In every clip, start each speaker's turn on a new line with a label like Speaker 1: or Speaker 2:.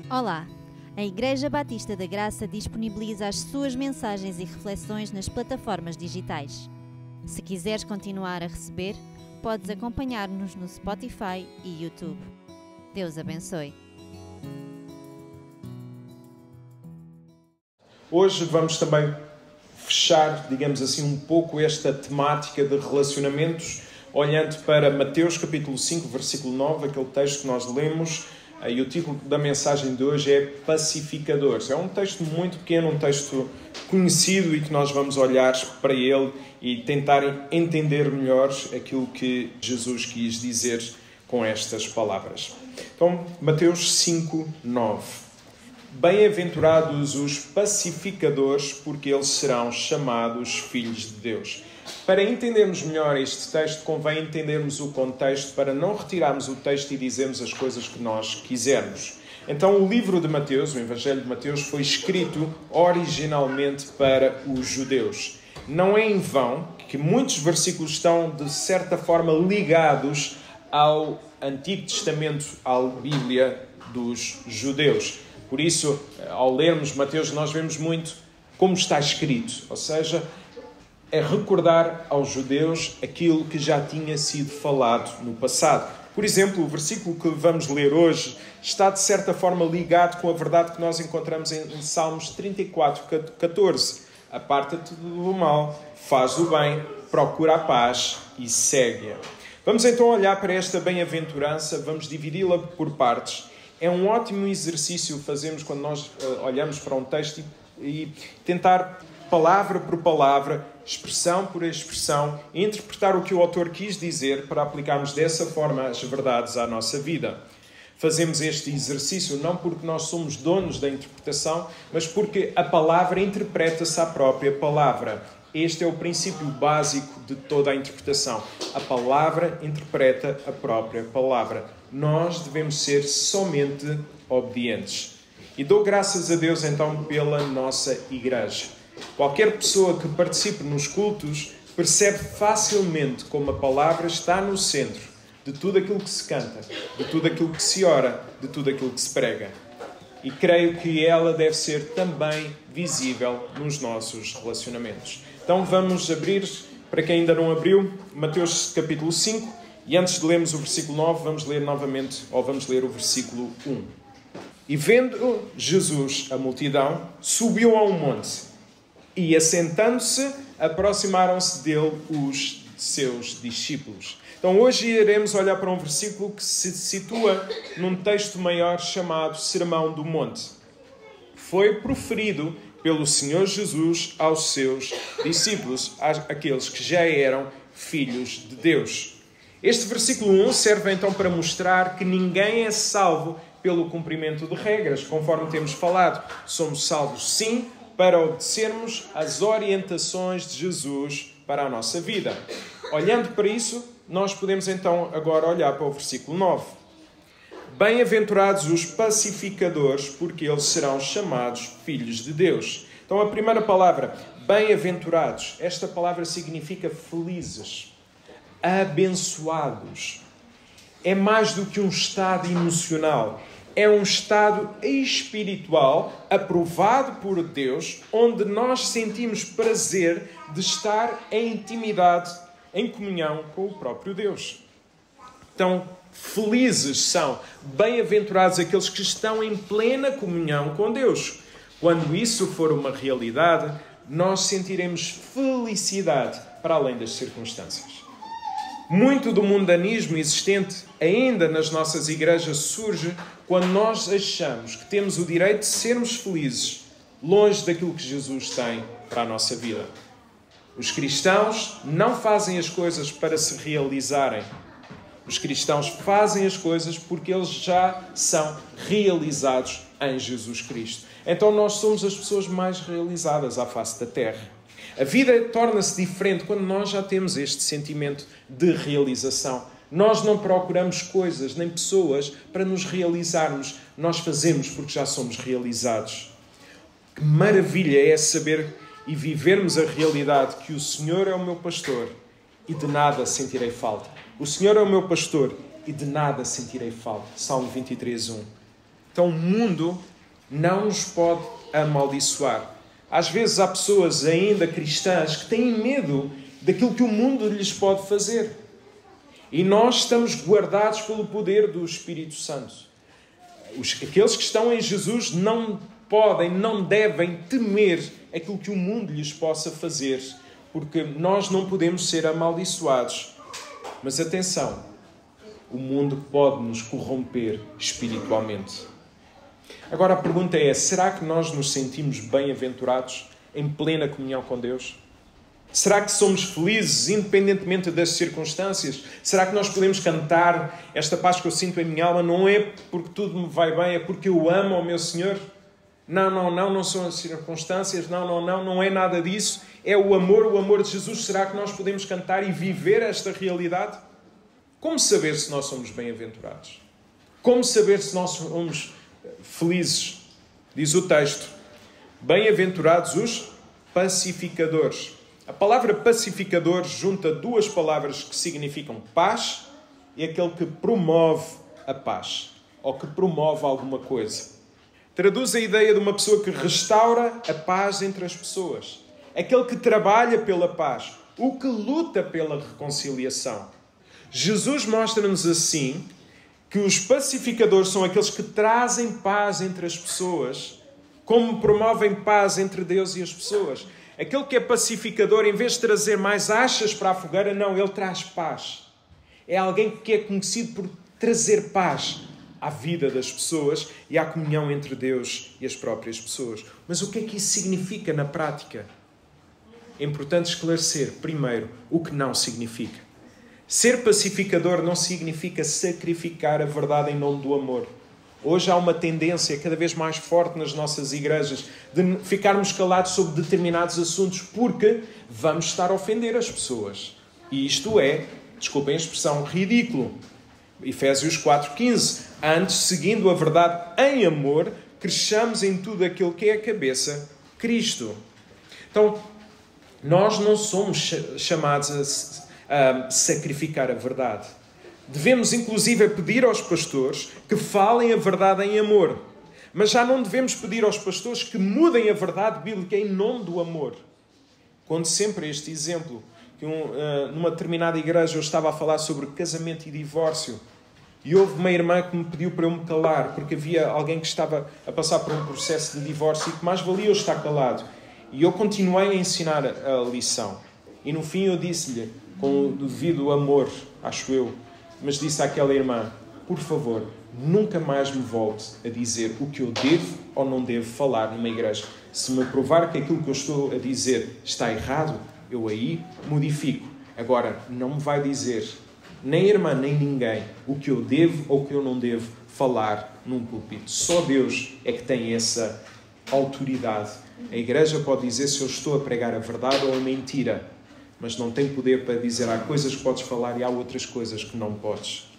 Speaker 1: Olá! A Igreja Batista da Graça disponibiliza as suas mensagens e reflexões nas plataformas digitais. Se quiseres continuar a receber, podes acompanhar-nos no Spotify e YouTube. Deus abençoe.
Speaker 2: Hoje vamos também fechar, digamos assim, um pouco esta temática de relacionamentos, olhando para Mateus capítulo 5, versículo 9, aquele texto que nós lemos, e o título da mensagem de hoje é Pacificadores. É um texto muito pequeno, um texto conhecido e que nós vamos olhar para ele e tentar entender melhor aquilo que Jesus quis dizer com estas palavras. Então, Mateus 5, 9. Bem-aventurados os pacificadores, porque eles serão chamados filhos de Deus. Para entendermos melhor este texto, convém entendermos o contexto para não retirarmos o texto e dizermos as coisas que nós quisermos. Então, o livro de Mateus, o Evangelho de Mateus, foi escrito originalmente para os judeus. Não é em vão que muitos versículos estão, de certa forma, ligados ao Antigo Testamento, à Bíblia dos judeus. Por isso, ao lermos Mateus, nós vemos muito como está escrito, ou seja, é recordar aos judeus aquilo que já tinha sido falado no passado. Por exemplo, o versículo que vamos ler hoje está de certa forma ligado com a verdade que nós encontramos em Salmos 34, 14. Aparta-te do mal, faz o bem, procura a paz e segue-a. Vamos então olhar para esta bem-aventurança, vamos dividi-la por partes. É um ótimo exercício fazermos quando nós olhamos para um texto e tentar, palavra por palavra, expressão por expressão, interpretar o que o autor quis dizer para aplicarmos dessa forma as verdades à nossa vida. Fazemos este exercício não porque nós somos donos da interpretação, mas porque a palavra interpreta-se à própria palavra. Este é o princípio básico de toda a interpretação. A palavra interpreta a própria palavra. Nós devemos ser somente obedientes. E dou graças a Deus então pela nossa igreja. Qualquer pessoa que participe nos cultos percebe facilmente como a palavra está no centro de tudo aquilo que se canta, de tudo aquilo que se ora, de tudo aquilo que se prega. E creio que ela deve ser também visível nos nossos relacionamentos. Então vamos abrir, para quem ainda não abriu, Mateus capítulo 5. E antes de lermos o versículo 9, vamos ler novamente, ou vamos ler o versículo 1. E vendo Jesus a multidão, subiu a um monte. E assentando-se, aproximaram-se dele os seus discípulos. Então hoje iremos olhar para um versículo que se situa num texto maior chamado Sermão do Monte. Foi proferido pelo Senhor Jesus aos seus discípulos, aqueles que já eram filhos de Deus. Este versículo 1 serve então para mostrar que ninguém é salvo pelo cumprimento de regras, conforme temos falado. Somos salvos sim para obedecermos às orientações de Jesus para a nossa vida. Olhando para isso, nós podemos então agora olhar para o versículo 9. Bem-aventurados os pacificadores, porque eles serão chamados filhos de Deus. Então a primeira palavra, bem-aventurados, esta palavra significa felizes, abençoados. É mais do que um estado emocional. É um estado espiritual aprovado por Deus, onde nós sentimos prazer de estar em intimidade, em comunhão com o próprio Deus. Então, felizes são, bem-aventurados aqueles que estão em plena comunhão com Deus. Quando isso for uma realidade, nós sentiremos felicidade para além das circunstâncias. Muito do mundanismo existente ainda nas nossas igrejas surge quando nós achamos que temos o direito de sermos felizes, longe daquilo que Jesus tem para a nossa vida. Os cristãos não fazem as coisas para se realizarem. Os cristãos fazem as coisas porque eles já são realizados em Jesus Cristo. Então nós somos as pessoas mais realizadas à face da terra. A vida torna-se diferente quando nós já temos este sentimento de realização. Nós não procuramos coisas nem pessoas para nos realizarmos. Nós fazemos porque já somos realizados. Que maravilha é saber e vivermos a realidade que o Senhor é o meu pastor e de nada sentirei falta. O Senhor é o meu pastor e de nada sentirei falta. Salmo 23, 1. Então o mundo não nos pode amaldiçoar. Às vezes há pessoas ainda cristãs que têm medo daquilo que o mundo lhes pode fazer. E nós estamos guardados pelo poder do Espírito Santo. Aqueles que estão em Jesus não podem, não devem temer aquilo que o mundo lhes possa fazer, porque nós não podemos ser amaldiçoados. Mas atenção, o mundo pode nos corromper espiritualmente. Agora a pergunta é, será que nós nos sentimos bem-aventurados em plena comunhão com Deus? Será que somos felizes independentemente das circunstâncias? Será que nós podemos cantar esta paz que eu sinto em minha alma? Não é porque tudo me vai bem, é porque eu amo ao meu Senhor? Não são as circunstâncias, não é nada disso. É o amor de Jesus. Será que nós podemos cantar e viver esta realidade? Como saber se nós somos bem-aventurados? Como saber se nós somos felizes? Diz o texto, bem-aventurados os pacificadores. A palavra pacificador junta duas palavras que significam paz e aquele que promove a paz, ou que promove alguma coisa. Traduz a ideia de uma pessoa que restaura a paz entre as pessoas. Aquele que trabalha pela paz, o que luta pela reconciliação. Jesus mostra-nos assim que os pacificadores são aqueles que trazem paz entre as pessoas, como promovem paz entre Deus e as pessoas. Aquele que é pacificador, em vez de trazer mais achas para a fogueira, não, ele traz paz. É alguém que é conhecido por trazer paz à vida das pessoas e à comunhão entre Deus e as próprias pessoas. Mas o que é que isso significa na prática? É importante esclarecer, primeiro, o que não significa. Ser pacificador não significa sacrificar a verdade em nome do amor. Hoje há uma tendência cada vez mais forte nas nossas igrejas de ficarmos calados sobre determinados assuntos porque vamos estar a ofender as pessoas. E isto é, desculpem a expressão, ridículo. Efésios 4,15. Antes, seguindo a verdade em amor, cresçamos em tudo aquilo que é a cabeça, Cristo. Então, nós não somos chamados a sacrificar a verdade. Devemos, inclusive, pedir aos pastores que falem a verdade em amor. Mas já não devemos pedir aos pastores que mudem a verdade bíblica em nome do amor. Conto sempre este exemplo. Que numa determinada igreja eu estava a falar sobre casamento e divórcio. E houve uma irmã que me pediu para eu me calar, porque havia alguém que estava a passar por um processo de divórcio e que mais valia eu estar calado. E eu continuei a ensinar a lição. E no fim eu disse-lhe, com o devido amor, acho eu, mas disse àquela irmã, por favor, nunca mais me volte a dizer o que eu devo ou não devo falar numa igreja. Se me provar que aquilo que eu estou a dizer está errado, eu aí modifico. Agora, não me vai dizer, nem a irmã, nem ninguém, o que eu devo ou o que eu não devo falar num púlpito. Só Deus é que tem essa autoridade. A igreja pode dizer se eu estou a pregar a verdade ou a mentira, mas não tem poder para dizer há coisas que podes falar e há outras coisas que não podes.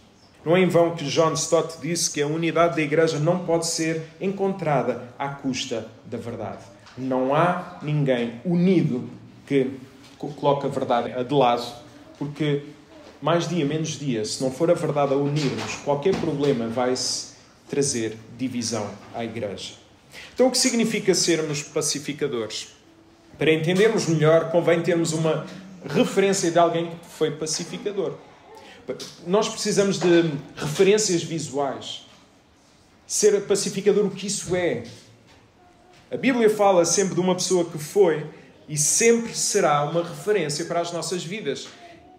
Speaker 2: Não é em vão que John Stott disse que a unidade da igreja não pode ser encontrada à custa da verdade. Não há ninguém unido que coloque a verdade de lado, porque mais dia, menos dia, se não for a verdade a unir-nos, qualquer problema vai-se trazer divisão à igreja. Então, o que significa sermos pacificadores? Para entendermos melhor, convém termos uma referência de alguém que foi pacificador. Nós precisamos de referências visuais. Ser pacificador, o que isso é? A Bíblia fala sempre de uma pessoa que foi e sempre será uma referência para as nossas vidas.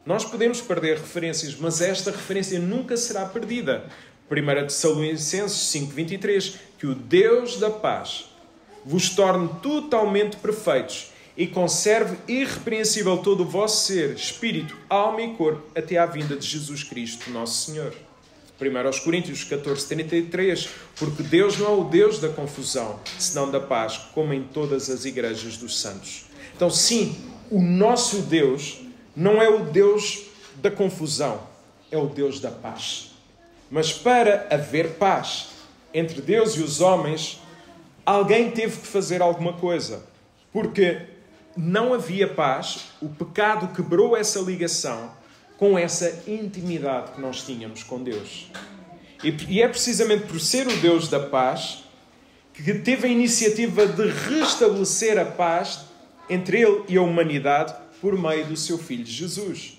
Speaker 2: Nós podemos perder referências, mas esta referência nunca será perdida. 1 Tessalonicenses 5,23, que o Deus da paz vos torne totalmente perfeitos e conserve irrepreensível todo o vosso ser, espírito, alma e corpo, até à vinda de Jesus Cristo, nosso Senhor. 1 Coríntios 14,33, porque Deus não é o Deus da confusão, senão da paz, como em todas as igrejas dos santos. Então, sim, o nosso Deus não é o Deus da confusão, é o Deus da paz. Mas para haver paz entre Deus e os homens, alguém teve que fazer alguma coisa. Porque não havia paz, o pecado quebrou essa ligação com essa intimidade que nós tínhamos com Deus. E é precisamente por ser o Deus da paz que teve a iniciativa de restabelecer a paz entre Ele e a humanidade por meio do seu Filho Jesus.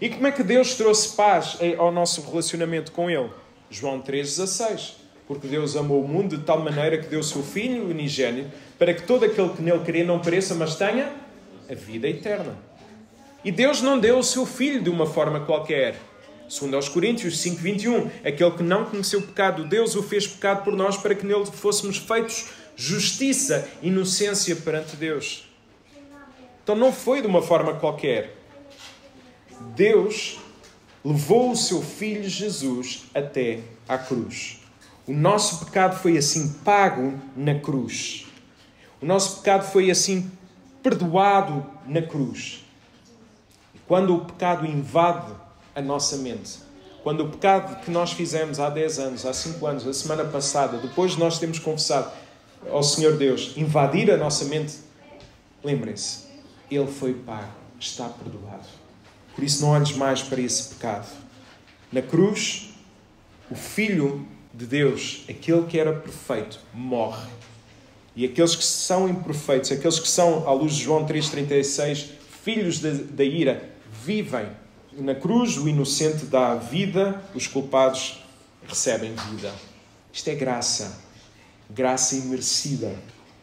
Speaker 2: E como é que Deus trouxe paz ao nosso relacionamento com Ele? João 3,16. Porque Deus amou o mundo de tal maneira que deu o seu Filho unigênito para que todo aquele que nele crê não pereça, mas tenha a vida eterna. E Deus não deu o seu Filho de uma forma qualquer. Segundo aos Coríntios 5,21, aquele que não conheceu o pecado, Deus o fez pecado por nós para que nele fôssemos feitos justiça, inocência perante Deus. Então não foi de uma forma qualquer. Deus levou o seu Filho Jesus até à cruz. O nosso pecado foi assim pago na cruz. O nosso pecado foi assim perdoado na cruz. E quando o pecado invade a nossa mente, quando o pecado que nós fizemos há 10 anos, há 5 anos, a semana passada, depois de nós termos confessado ao Senhor Deus, invadir a nossa mente, lembrem-se, Ele foi pago, está perdoado. Por isso não olhes mais para esse pecado. Na cruz, o Filho de Deus, aquele que era perfeito, morre. E aqueles que são imperfeitos, aqueles que são, à luz de João 3,36, filhos da ira, vivem. Na cruz, o inocente dá a vida, os culpados recebem vida. Isto é graça. Graça imerecida.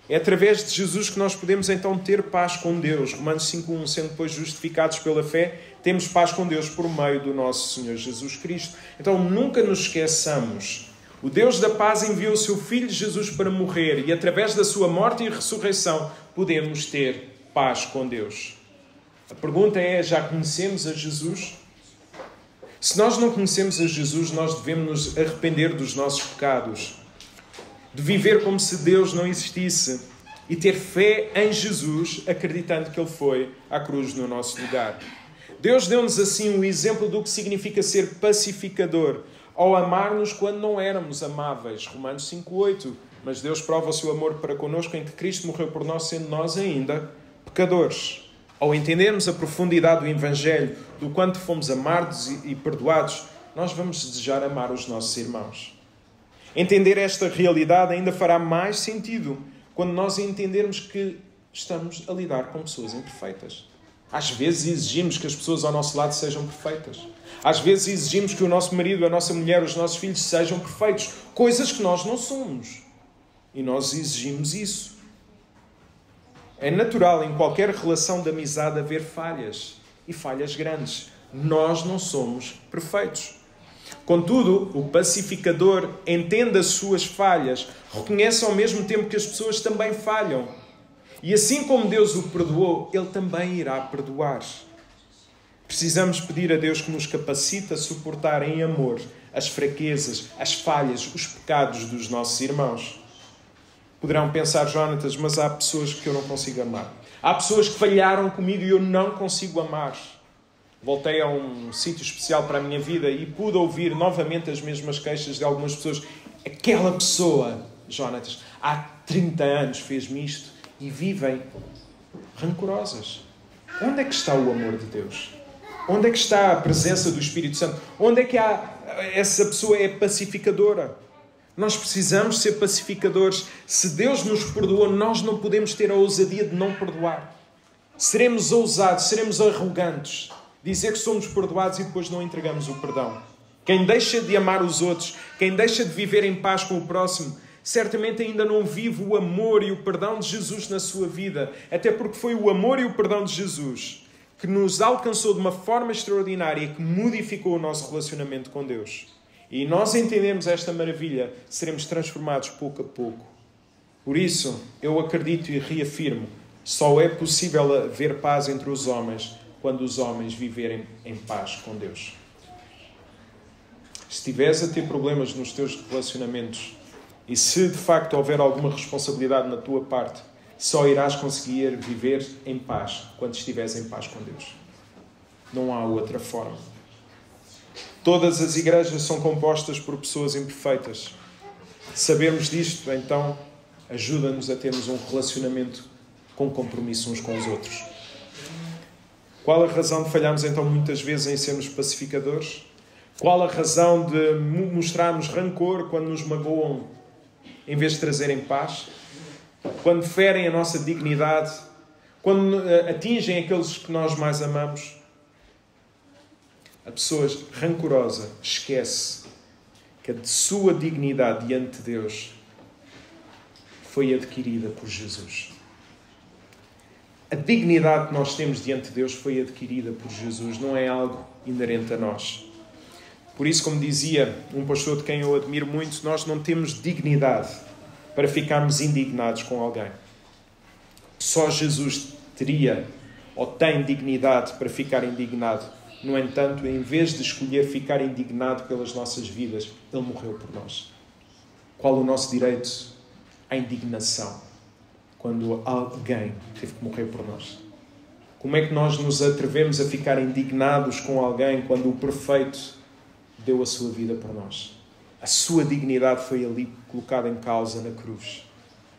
Speaker 2: É através de Jesus que nós podemos então ter paz com Deus. Romanos 5,1, sendo depois justificados pela fé, temos paz com Deus por meio do nosso Senhor Jesus Cristo. Então nunca nos esqueçamos. O Deus da paz enviou o seu Filho Jesus para morrer e através da sua morte e ressurreição podemos ter paz com Deus. A pergunta é, já conhecemos a Jesus? Se nós não conhecemos a Jesus, nós devemos nos arrepender dos nossos pecados, de viver como se Deus não existisse e ter fé em Jesus, acreditando que Ele foi à cruz no nosso lugar. Deus deu-nos assim o exemplo do que significa ser pacificador, ao amar-nos quando não éramos amáveis. Romanos 5,8. Mas Deus prova o seu amor para connosco em que Cristo morreu por nós, sendo nós ainda pecadores. Ao entendermos a profundidade do Evangelho, do quanto fomos amados e perdoados, nós vamos desejar amar os nossos irmãos. Entender esta realidade ainda fará mais sentido quando nós entendermos que estamos a lidar com pessoas imperfeitas. Às vezes exigimos que as pessoas ao nosso lado sejam perfeitas. Às vezes exigimos que o nosso marido, a nossa mulher, os nossos filhos sejam perfeitos. Coisas que nós não somos. E nós exigimos isso. É natural em qualquer relação de amizade haver falhas. E falhas grandes. Nós não somos perfeitos. Contudo, o pacificador entende as suas falhas, reconhece ao mesmo tempo que as pessoas também falham. E assim como Deus o perdoou, Ele também irá perdoar. Precisamos pedir a Deus que nos capacite a suportar em amor as fraquezas, as falhas, os pecados dos nossos irmãos. Poderão pensar, Jonatas, mas há pessoas que eu não consigo amar. Há pessoas que falharam comigo e eu não consigo amar. Voltei a um sítio especial para a minha vida e pude ouvir novamente as mesmas queixas de algumas pessoas. Aquela pessoa, Jonatas, há 30 anos fez-me isto e vivem rancorosas. Onde é que está o amor de Deus? Onde é que está a presença do Espírito Santo? Onde é que essa pessoa é pacificadora? Nós precisamos ser pacificadores. Se Deus nos perdoou, nós não podemos ter a ousadia de não perdoar. Seremos ousados, seremos arrogantes. Dizer que somos perdoados e depois não entregamos o perdão. Quem deixa de amar os outros, quem deixa de viver em paz com o próximo, certamente ainda não vive o amor e o perdão de Jesus na sua vida. Até porque foi o amor e o perdão de Jesus que nos alcançou de uma forma extraordinária e que modificou o nosso relacionamento com Deus. E nós entendemos esta maravilha, seremos transformados pouco a pouco. Por isso, eu acredito e reafirmo, só é possível haver paz entre os homens quando os homens viverem em paz com Deus. Se estiveres a ter problemas nos teus relacionamentos e se de facto houver alguma responsabilidade na tua parte, só irás conseguir viver em paz quando estiveres em paz com Deus. Não há outra forma. Todas as igrejas são compostas por pessoas imperfeitas. Sabermos disto, então, ajuda-nos a termos um relacionamento com compromisso uns com os outros. Qual a razão de falharmos, então, muitas vezes em sermos pacificadores? Qual a razão de mostrarmos rancor quando nos magoam em vez de trazerem paz? Quando ferem a nossa dignidade? Quando atingem aqueles que nós mais amamos? A pessoa rancorosa esquece que a sua dignidade diante de Deus foi adquirida por Jesus. A dignidade que nós temos diante de Deus foi adquirida por Jesus, não é algo inerente a nós. Por isso, como dizia um pastor de quem eu admiro muito, nós não temos dignidade para ficarmos indignados com alguém. Só Jesus teria ou tem dignidade para ficar indignado. No entanto, em vez de escolher ficar indignado pelas nossas vidas, Ele morreu por nós. Qual o nosso direito à indignação quando alguém teve que morrer por nós? Como é que nós nos atrevemos a ficar indignados com alguém quando o perfeito deu a sua vida por nós? A sua dignidade foi ali colocada em causa na cruz,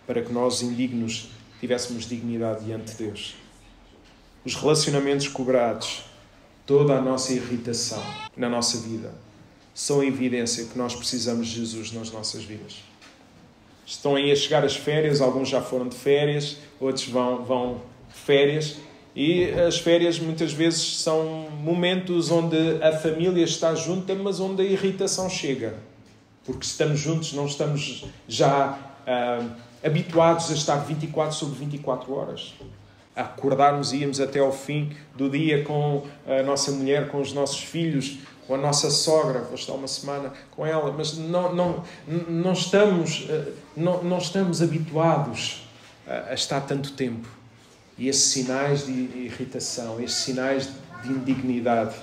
Speaker 2: para que nós, indignos, tivéssemos dignidade diante de Deus. Os relacionamentos quebrados, toda a nossa irritação na nossa vida, são a evidência que nós precisamos de Jesus nas nossas vidas. Estão aí a chegar as férias, alguns já foram de férias, outros vão de férias, e as férias muitas vezes são momentos onde a família está junta, mas onde a irritação chega. Porque estamos juntos, não estamos já habituados a estar 24 sobre 24 horas. A acordarmos e íamos até ao fim do dia com a nossa mulher, com os nossos filhos, com a nossa sogra, vou estar uma semana com ela, mas não estamos habituados a estar tanto tempo. E esses sinais de irritação, esses sinais de indignidade,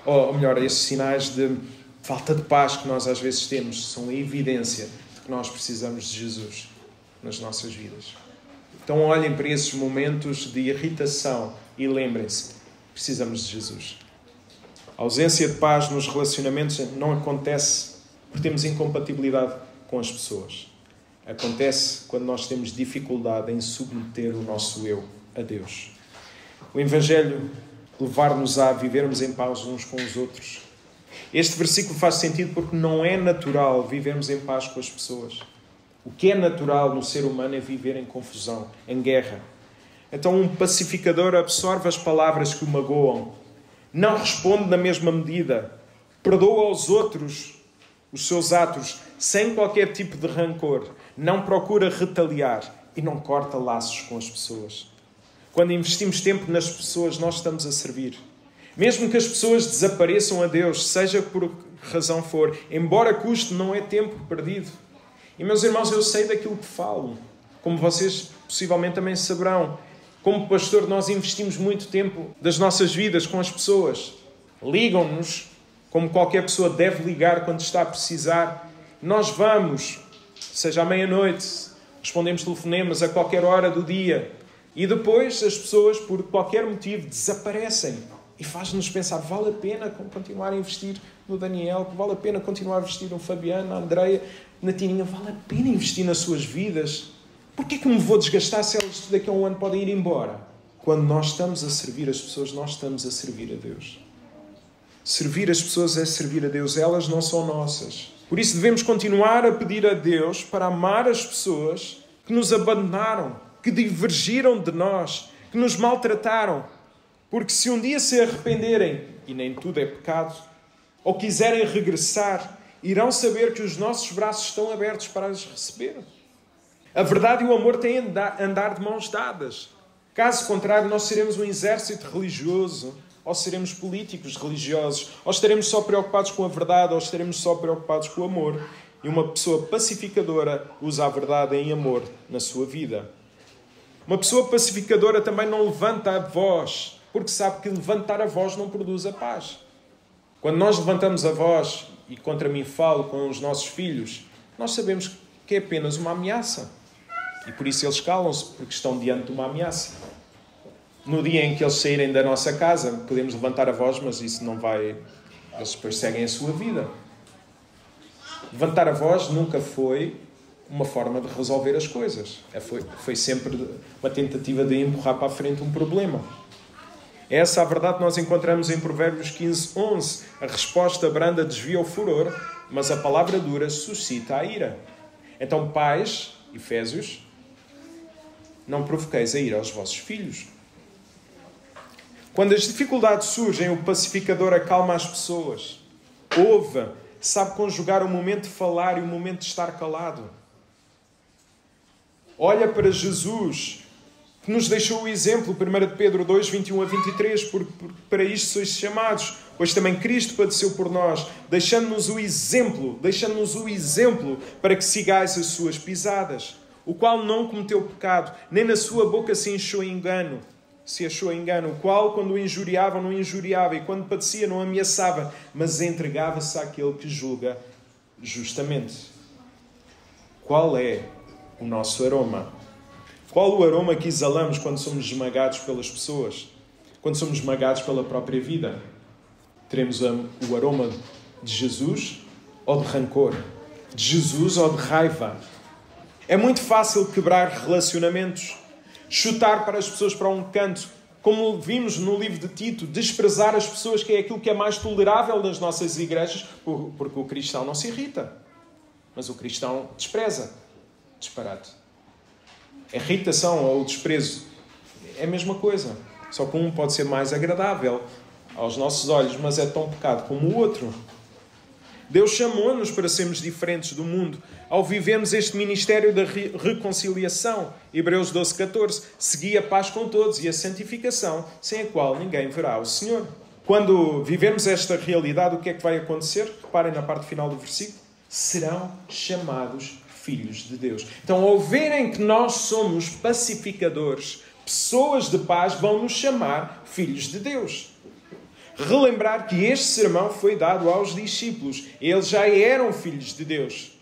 Speaker 2: ou melhor, esses sinais de falta de paz que nós às vezes temos, são a evidência de que nós precisamos de Jesus nas nossas vidas. Então olhem para esses momentos de irritação e lembrem-se, precisamos de Jesus. A ausência de paz nos relacionamentos não acontece porque temos incompatibilidade com as pessoas. Acontece quando nós temos dificuldade em submeter o nosso eu a Deus. O Evangelho levar-nos a vivermos em paz uns com os outros. Este versículo faz sentido porque não é natural vivermos em paz com as pessoas. O que é natural no ser humano é viver em confusão, em guerra. Então um pacificador absorve as palavras que o magoam, não responde na mesma medida, perdoa aos outros os seus atos sem qualquer tipo de rancor, não procura retaliar e não corta laços com as pessoas. Quando investimos tempo nas pessoas, nós estamos a servir. Mesmo que as pessoas desapareçam a Deus, seja por que razão for, embora custe, não é tempo perdido. E, meus irmãos, eu sei daquilo que falo, como vocês possivelmente também saberão. Como pastor, nós investimos muito tempo das nossas vidas com as pessoas. Ligam-nos, como qualquer pessoa deve ligar quando está a precisar. Nós vamos, seja à meia-noite, respondemos telefonemas a qualquer hora do dia. E depois as pessoas, por qualquer motivo, desaparecem. E faz-nos pensar, vale a pena continuar a investir no Daniel, vale a pena continuar a investir no Fabiano, na Andreia, na Tininha, vale a pena investir nas suas vidas? Porquê que me vou desgastar se elas daqui a um ano podem ir embora? Quando nós estamos a servir as pessoas, nós estamos a servir a Deus. Servir as pessoas é servir a Deus, elas não são nossas. Por isso devemos continuar a pedir a Deus para amar as pessoas que nos abandonaram, que divergiram de nós, que nos maltrataram. Porque se um dia se arrependerem, e nem tudo é pecado, ou quiserem regressar, irão saber que os nossos braços estão abertos para as receber. A verdade e o amor têm a andar de mãos dadas. Caso contrário, nós seremos um exército religioso, ou seremos políticos religiosos, ou estaremos só preocupados com a verdade, ou estaremos só preocupados com o amor. E uma pessoa pacificadora usa a verdade em amor na sua vida. Uma pessoa pacificadora também não levanta a voz, porque sabe que levantar a voz não produz a paz. Quando nós levantamos a voz, e contra mim falo com os nossos filhos, nós sabemos que é apenas uma ameaça. E por isso eles calam-se, porque estão diante de uma ameaça. No dia em que eles saírem da nossa casa, podemos levantar a voz, mas isso não vai... Eles depois seguem a sua vida. Levantar a voz nunca foi uma forma de resolver as coisas. Foi sempre uma tentativa de empurrar para a frente um problema. É essa a verdade que nós encontramos em Provérbios 15:11. A resposta branda desvia o furor, mas a palavra dura suscita a ira. Então, pais, Efésios, não provoqueis a ira aos vossos filhos. Quando as dificuldades surgem, o pacificador acalma as pessoas. Ouve, sabe conjugar o momento de falar e o momento de estar calado. Olha para Jesus, que nos deixou o exemplo, 1 Pedro 2, 21 a 23, porque para isto sois chamados, pois também Cristo padeceu por nós, deixando-nos o exemplo para que sigais as suas pisadas, o qual não cometeu pecado, nem na sua boca se achou engano, o qual, quando o injuriavam, não injuriava, e quando padecia, não ameaçava, mas entregava-se àquele que julga justamente. Qual é o nosso aroma? Qual o aroma que exalamos quando somos esmagados pelas pessoas? Quando somos esmagados pela própria vida? Teremos o aroma de Jesus ou de rancor? De Jesus ou de raiva? É muito fácil quebrar relacionamentos, chutar para as pessoas para um canto, como vimos no livro de Tito, desprezar as pessoas, que é aquilo que é mais tolerável nas nossas igrejas, porque o cristão não se irrita, mas o cristão despreza. Disparate. A irritação ou o desprezo é a mesma coisa. Só que um pode ser mais agradável aos nossos olhos, mas é tão pecado como o outro. Deus chamou-nos para sermos diferentes do mundo ao vivermos este ministério da reconciliação. Hebreus 12:14. Segui a paz com todos e a santificação, sem a qual ninguém verá o Senhor. Quando vivermos esta realidade, o que é que vai acontecer? Reparem na parte final do versículo. Serão chamados filhos de Deus. Então, ao verem que nós somos pacificadores, pessoas de paz, vão nos chamar filhos de Deus. Relembrar que este sermão foi dado aos discípulos. Eles já eram filhos de Deus.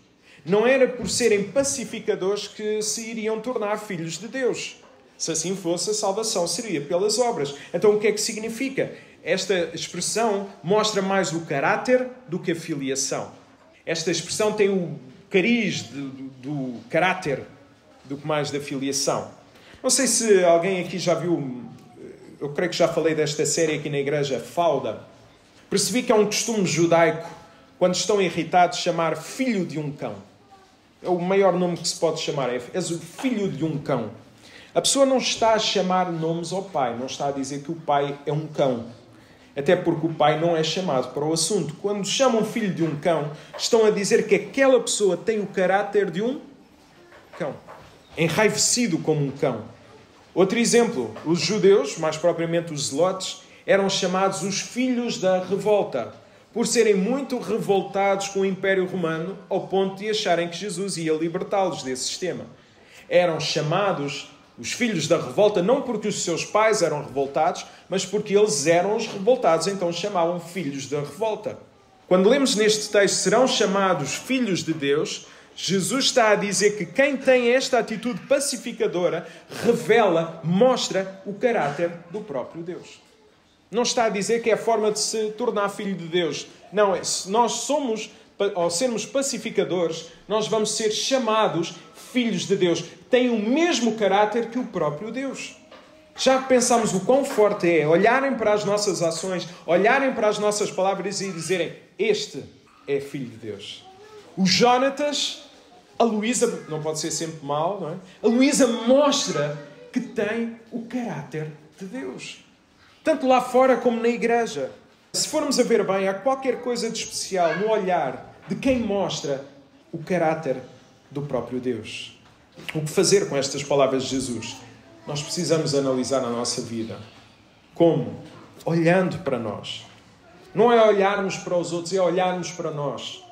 Speaker 2: Não era por serem pacificadores que se iriam tornar filhos de Deus. Se assim fosse, a salvação seria pelas obras. Então, o que é que significa? Esta expressão mostra mais o caráter do que a filiação. Esta expressão tem o cariz do caráter do que mais da filiação. Não sei se alguém aqui já viu, eu creio que já falei desta série aqui na igreja, Fauda. Percebi que é um costume judaico, quando estão irritados, chamar filho de um cão. É o maior nome que se pode chamar, és o filho de um cão. A pessoa não está a chamar nomes ao pai, não está a dizer que o pai é um cão. Até porque o pai não é chamado para o assunto. Quando chamam filho de um cão, estão a dizer que aquela pessoa tem o caráter de um cão. Enraivecido como um cão. Outro exemplo, os judeus, mais propriamente os zelotes, eram chamados os filhos da revolta, por serem muito revoltados com o Império Romano, ao ponto de acharem que Jesus ia libertá-los desse sistema. Eram chamados os filhos da revolta, não porque os seus pais eram revoltados, mas porque eles eram os revoltados, então chamavam filhos da revolta. Quando lemos neste texto, serão chamados filhos de Deus, Jesus está a dizer que quem tem esta atitude pacificadora revela, mostra o caráter do próprio Deus. Não está a dizer que é a forma de se tornar filho de Deus. Não, se nós somos, ao sermos pacificadores, nós vamos ser chamados filhos de Deus. Têm o mesmo caráter que o próprio Deus. Já que pensamos o quão forte é olharem para as nossas ações, olharem para as nossas palavras e dizerem, este é filho de Deus. O Jonatas, a Luísa, não pode ser sempre mau, não é? A Luísa mostra que tem o caráter de Deus. Tanto lá fora como na igreja. Se formos a ver bem, há qualquer coisa de especial no olhar de quem mostra o caráter do próprio Deus. O que fazer com estas palavras de Jesus? Nós precisamos analisar a nossa vida. Como? Olhando para nós. Não é olharmos para os outros, é olharmos para nós.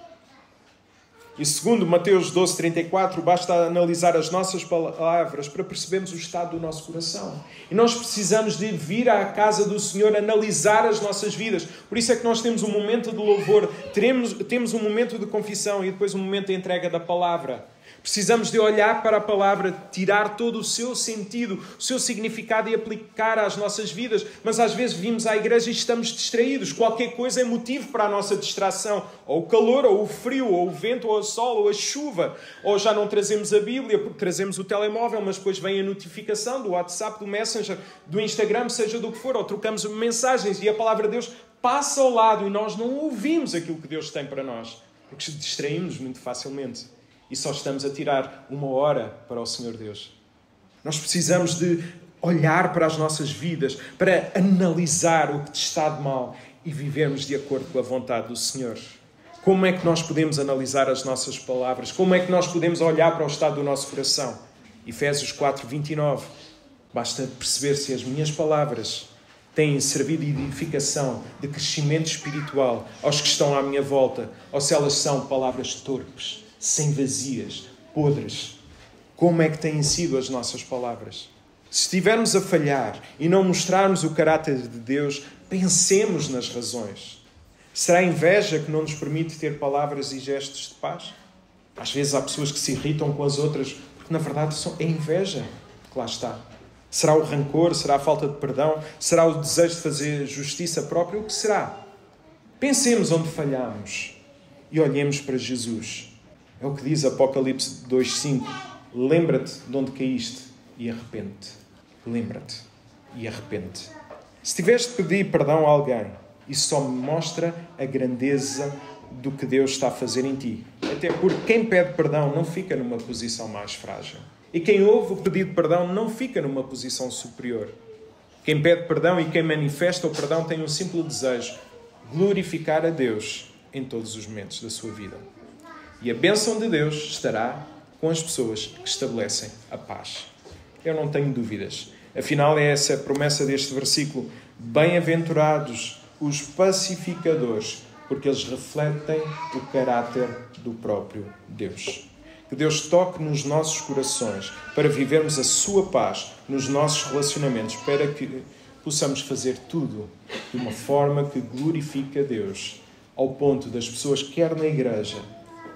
Speaker 2: E segundo Mateus 12:34, basta analisar as nossas palavras para percebermos o estado do nosso coração. E nós precisamos de vir à casa do Senhor analisar as nossas vidas. Por isso é que nós temos um momento de louvor, temos um momento de confissão e depois um momento de entrega da palavra. Precisamos de olhar para a palavra, tirar todo o seu sentido, o seu significado e aplicar às nossas vidas. Mas às vezes vimos à igreja e estamos distraídos. Qualquer coisa é motivo para a nossa distração. Ou o calor, ou o frio, ou o vento, ou o sol, ou a chuva. Ou já não trazemos a Bíblia porque trazemos o telemóvel, mas depois vem a notificação do WhatsApp, do Messenger, do Instagram, seja do que for. Ou trocamos mensagens e a palavra de Deus passa ao lado e nós não ouvimos aquilo que Deus tem para nós. Porque distraímos muito facilmente. E só estamos a tirar 1 hora para o Senhor Deus. Nós precisamos de olhar para as nossas vidas, para analisar o que está de mal e vivermos de acordo com a vontade do Senhor. Como é que nós podemos analisar as nossas palavras? Como é que nós podemos olhar para o estado do nosso coração? Efésios 4:29. Basta perceber se as minhas palavras têm servido de edificação, de crescimento espiritual aos que estão à minha volta, ou se elas são palavras torpes, sem vazias, podres. Como é que têm sido as nossas palavras? Se estivermos a falhar e não mostrarmos o caráter de Deus, pensemos nas razões. Será a inveja que não nos permite ter palavras e gestos de paz? Às vezes há pessoas que se irritam com as outras, porque na verdade é inveja que lá está. Será o rancor? Será a falta de perdão? Será o desejo de fazer justiça própria? O que será? Pensemos onde falhamos e olhemos para Jesus. É o que diz Apocalipse 2:5. Lembra-te de onde caíste e arrepende-te. Lembra-te e arrepende-te. Se tiveres de pedir perdão a alguém, isso só mostra a grandeza do que Deus está a fazer em ti. Até porque quem pede perdão não fica numa posição mais frágil. E quem ouve o pedido de perdão não fica numa posição superior. Quem pede perdão e quem manifesta o perdão tem um simples desejo: glorificar a Deus em todos os momentos da sua vida. E a bênção de Deus estará com as pessoas que estabelecem a paz. Eu não tenho dúvidas. Afinal, é essa a promessa deste versículo. Bem-aventurados os pacificadores, porque eles refletem o caráter do próprio Deus. Que Deus toque nos nossos corações para vivermos a sua paz nos nossos relacionamentos, para que possamos fazer tudo de uma forma que glorifique a Deus, ao ponto das pessoas, quer na igreja,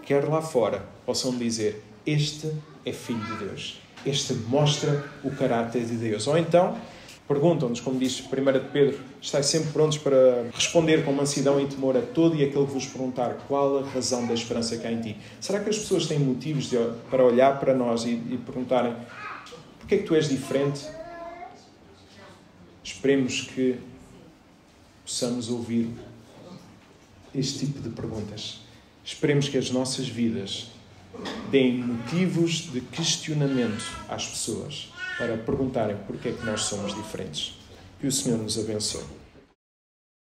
Speaker 2: quer lá fora, possam dizer: este é filho de Deus. Este mostra o caráter de Deus. Ou então, perguntam-nos, como diz 1 de Pedro: estáis sempre prontos para responder com mansidão e temor a todo e aquele que vos perguntar qual a razão da esperança que há em ti. Será que as pessoas têm motivos para olhar para nós e perguntarem: porquê é que tu és diferente? Esperemos que possamos ouvir este tipo de perguntas. Esperemos que as nossas vidas deem motivos de questionamento às pessoas para perguntarem porque é que nós somos diferentes. Que o Senhor nos abençoe.